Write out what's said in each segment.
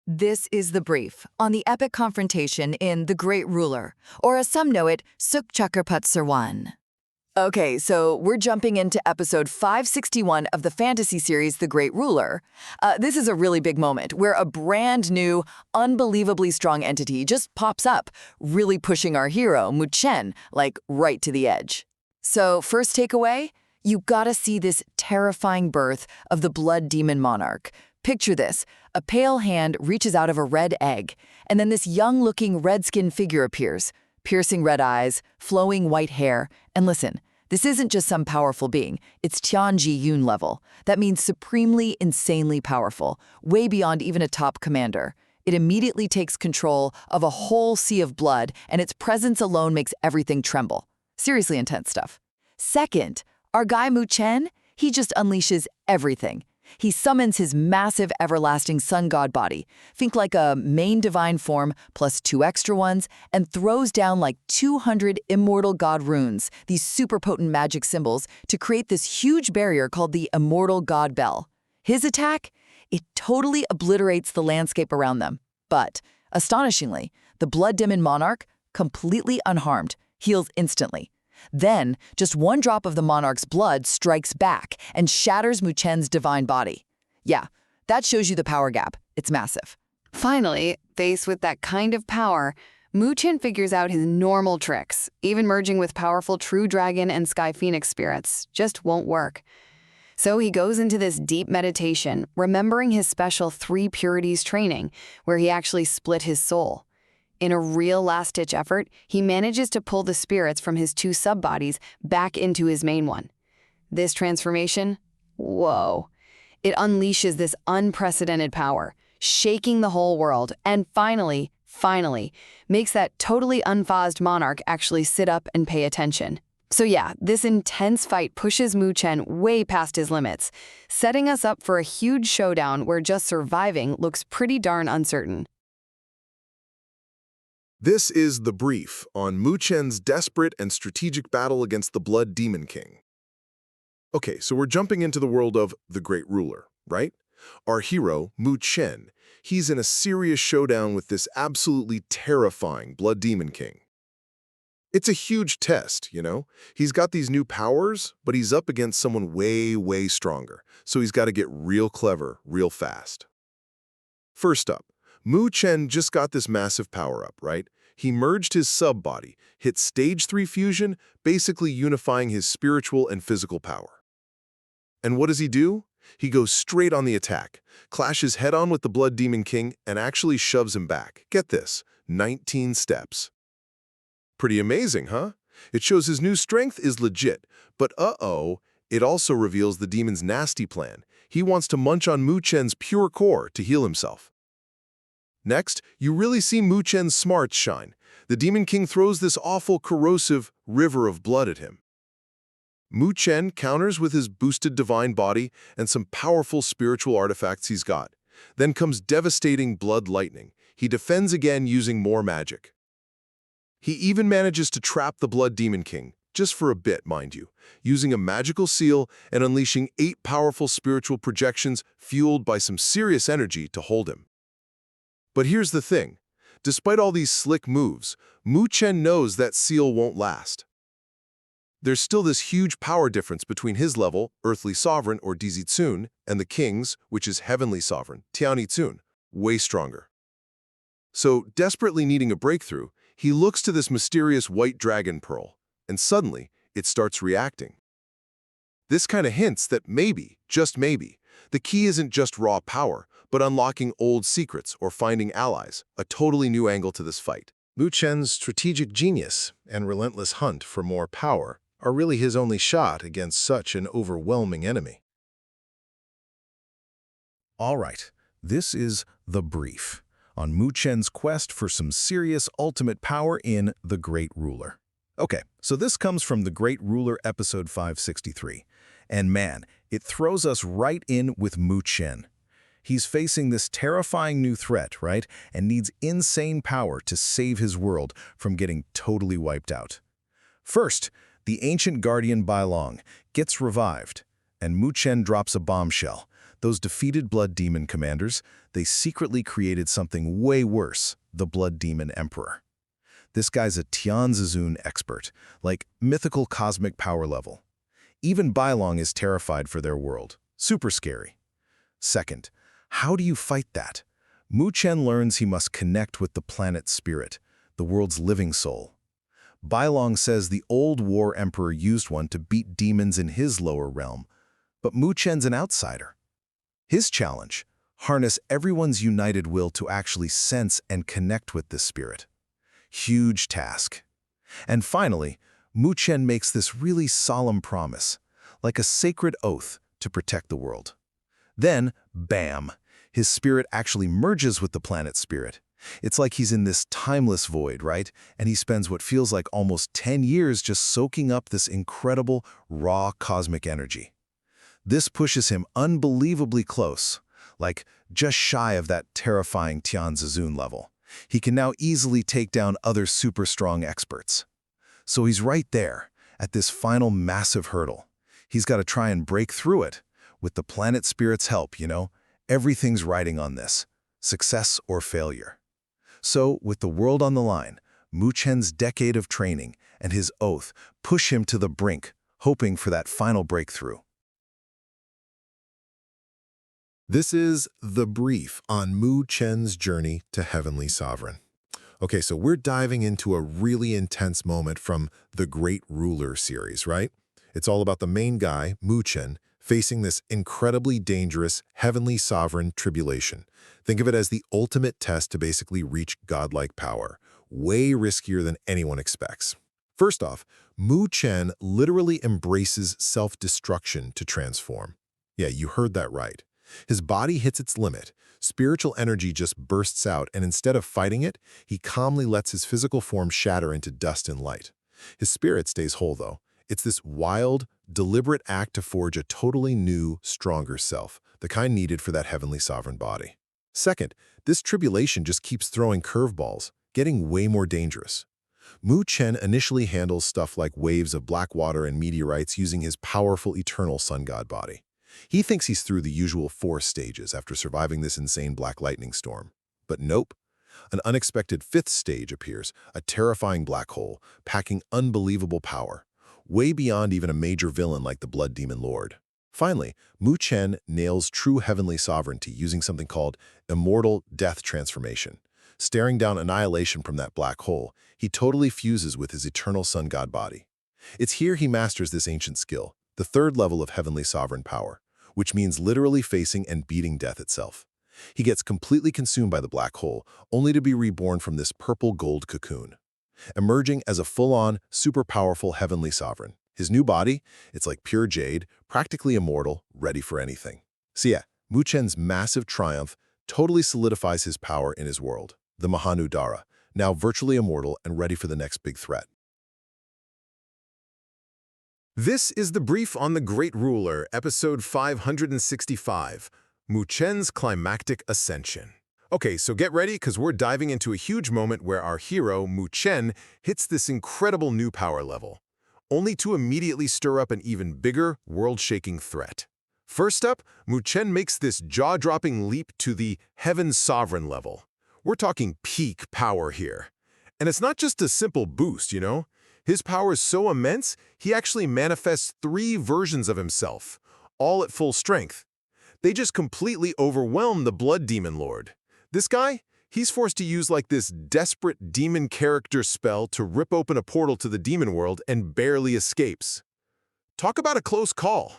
This is the brief on the epic confrontation in The Great Ruler, or as some know it, Suk Chakrpat Sirwan. Okay, so we're jumping into episode 561 of the fantasy series The Great Ruler. This is a really big moment where a brand new, unbelievably strong entity just pops up, really pushing our hero, Chen, like right to the edge. So first takeaway, you gotta see this terrifying birth of the blood demon Monarch. Picture this, a pale hand reaches out of a red egg, and then this young-looking red-skinned figure appears, piercing red eyes, flowing white hair, and listen, this isn't just some powerful being, it's Tian Yun level. That means supremely, insanely powerful, way beyond even a top commander. It immediately takes control of a whole sea of blood, and its presence alone makes everything tremble. Seriously intense stuff. Second, our guy Chen, he just unleashes everything. He summons his massive, everlasting sun god body, think like a main divine form plus 2 extra ones, and throws down like 200 immortal god runes, these super potent magic symbols, to create this huge barrier called the immortal god bell. His attack? It totally obliterates the landscape around them. But, astonishingly, the blood demon Monarch, completely unharmed, heals instantly. Then, just one drop of the Monarch's blood strikes back and shatters Chen's divine body. Yeah, that shows you the power gap. It's massive. Finally, faced with that kind of power, Chen figures out his normal tricks, even merging with powerful True Dragon and Sky Phoenix spirits, just won't work. So he goes into this deep meditation, remembering his special 3 purities training, where he actually split his soul. In a real last-ditch effort, he manages to pull the spirits from his 2 sub-bodies back into his main one. This transformation? Whoa. It unleashes this unprecedented power, shaking the whole world, and finally, makes that totally unfazed Monarch actually sit up and pay attention. So yeah, this intense fight pushes Chen way past his limits, setting us up for a huge showdown where just surviving looks pretty darn uncertain. This is the brief on Chen's desperate and strategic battle against the Blood Demon King. Okay, so we're jumping into the world of the Great Ruler, right? Our hero, Chen, he's in a serious showdown with this absolutely terrifying Blood Demon King. It's a huge test, you know? He's got these new powers, but he's up against someone way, way stronger, so he's got to get real clever, real fast. First up, Chen just got this massive power-up, right? He merged his sub-body, hit stage 3 fusion, basically unifying his spiritual and physical power. And what does he do? He goes straight on the attack, clashes head-on with the Blood Demon King, and actually shoves him back. Get this, 19 steps. Pretty amazing, huh? It shows his new strength is legit, but it also reveals the demon's nasty plan. He wants to munch on Chen's pure core to heal himself. Next, you really see Chen's smarts shine. The Demon King throws this awful, corrosive river of blood at him. Chen counters with his boosted divine body and some powerful spiritual artifacts he's got. Then comes devastating blood lightning. He defends again using more magic. He even manages to trap the Blood Demon King, just for a bit, mind you, using a magical seal and unleashing 8 powerful spiritual projections fueled by some serious energy to hold him. But here's the thing. Despite all these slick moves, Chen knows that seal won't last. There's still this huge power difference between his level, Earthly Sovereign or Zizun, and the King's, which is Heavenly Sovereign, Tian, way stronger. So, desperately needing a breakthrough, he looks to this mysterious white dragon pearl, and suddenly, it starts reacting. This kind of hints that maybe, just maybe, the key isn't just raw power, but unlocking old secrets or finding allies, a totally new angle to this fight. Chen's strategic genius and relentless hunt for more power are really his only shot against such an overwhelming enemy. All right, this is the brief on Chen's quest for some serious ultimate power in The Great Ruler. Okay, so this comes from The Great Ruler episode 563, and man, it throws us right in with Chen. He's facing this terrifying new threat, right? And needs insane power to save his world from getting totally wiped out. First, the ancient guardian Bailong gets revived, and Chen drops a bombshell. those defeated Blood Demon commanders, they secretly created something way worse, the Blood Demon Emperor. This guy's a Tian Zizun expert, like mythical cosmic power level. Even Bailong is terrified for their world. Super scary. Second, how do you fight that? Mu Chen learns he must connect with the planet's spirit, the world's living soul. Bailong says the old War Emperor used one to beat demons in his lower realm, but Mu Chen's an outsider. His challenge, harness everyone's united will to actually sense and connect with this spirit. Huge task. And finally, Mu Chen makes this really solemn promise, like a sacred oath to protect the world. Then, bam, his spirit actually merges with the planet's spirit. It's like he's in this timeless void, right? And he spends what feels like almost 10 years just soaking up this incredible, raw cosmic energy. This pushes him unbelievably close, like just shy of that terrifying Tian Zizun level. He can now easily take down other super strong experts. So he's right there, at this final massive hurdle. He's got to try and break through it. With the planet spirit's help, everything's riding on this, success or failure. So, with the world on the line, Mu Chen's decade of training and his oath push him to the brink, hoping for that final breakthrough. This is the brief on Mu Chen's journey to Heavenly Sovereign. Okay, so we're diving into a really intense moment from the Great Ruler series, right? It's all about the main guy, Mu Chen, facing this incredibly dangerous Heavenly Sovereign tribulation. Think of it as the ultimate test to basically reach godlike power, way riskier than anyone expects. First off, Mu Chen literally embraces self-destruction to transform. Yeah, you heard that right. His body hits its limit, spiritual energy just bursts out, and instead of fighting it, he calmly lets his physical form shatter into dust and light. His spirit stays whole, though. It's this wild, deliberate act to forge a totally new, stronger self, the kind needed for that Heavenly Sovereign body. Second, this tribulation just keeps throwing curveballs, getting way more dangerous. Mu Chen initially handles stuff like waves of black water and meteorites using his powerful eternal sun god body. He thinks he's through the usual 4 stages after surviving this insane black lightning storm. But nope. An unexpected 5th stage appears, a terrifying black hole, packing unbelievable power, way beyond even a major villain like the Blood Demon Lord. Finally, Mu Chen nails true heavenly sovereignty using something called immortal death transformation. Staring down annihilation from that black hole, he totally fuses with his eternal sun god body. It's here he masters this ancient skill, the 3rd level of heavenly sovereign power, which means literally facing and beating death itself. He gets completely consumed by the black hole, only to be reborn from this purple-gold cocoon, emerging as a full-on, super powerful heavenly sovereign. His new body, it's like pure jade, practically immortal, ready for anything. So yeah, Mu Chen's massive triumph totally solidifies his power in his world, the Mahanudara, now virtually immortal and ready for the next big threat. This is the brief on the Great Ruler, episode 565, Mu Chen's climactic ascension. Okay, so get ready because we're diving into a huge moment where our hero, Mu Chen, hits this incredible new power level, only to immediately stir up an even bigger, world-shaking threat. First up, Mu Chen makes this jaw-dropping leap to the Heaven Sovereign level. We're talking peak power here. And it's not just a simple boost, His power is so immense, he actually manifests 3 versions of himself, all at full strength. They just completely overwhelm the Blood Demon Lord. This guy, he's forced to use like this desperate demon character spell to rip open a portal to the demon world and barely escapes. Talk about a close call.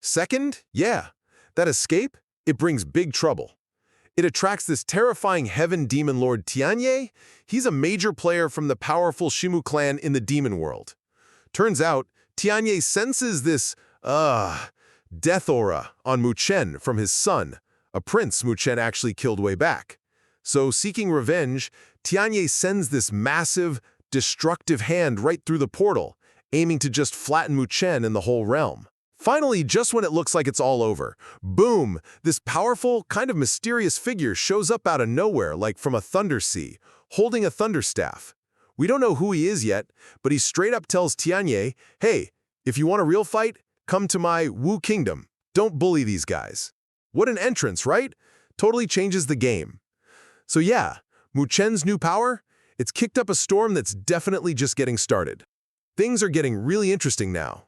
Second, yeah, that escape, it brings big trouble. It attracts this terrifying heaven demon lord Tian. He's a major player from the powerful Shimu clan in the demon world. Turns out, Tian senses this, death aura on Mu Chen from his son, a prince Mu Chen actually killed way back. So, seeking revenge, Tian sends this massive, destructive hand right through the portal, aiming to just flatten Mu Chen and the whole realm. Finally, just when it looks like it's all over, boom, this powerful, kind of mysterious figure shows up out of nowhere like from a thunder sea, holding a thunder staff. We don't know who he is yet, but he straight up tells Tian, hey, if you want a real fight, come to my Wu Kingdom. Don't bully these guys. What an entrance, right? Totally changes the game. So yeah, Mu Chen's new power, it's kicked up a storm that's definitely just getting started. Things are getting really interesting now.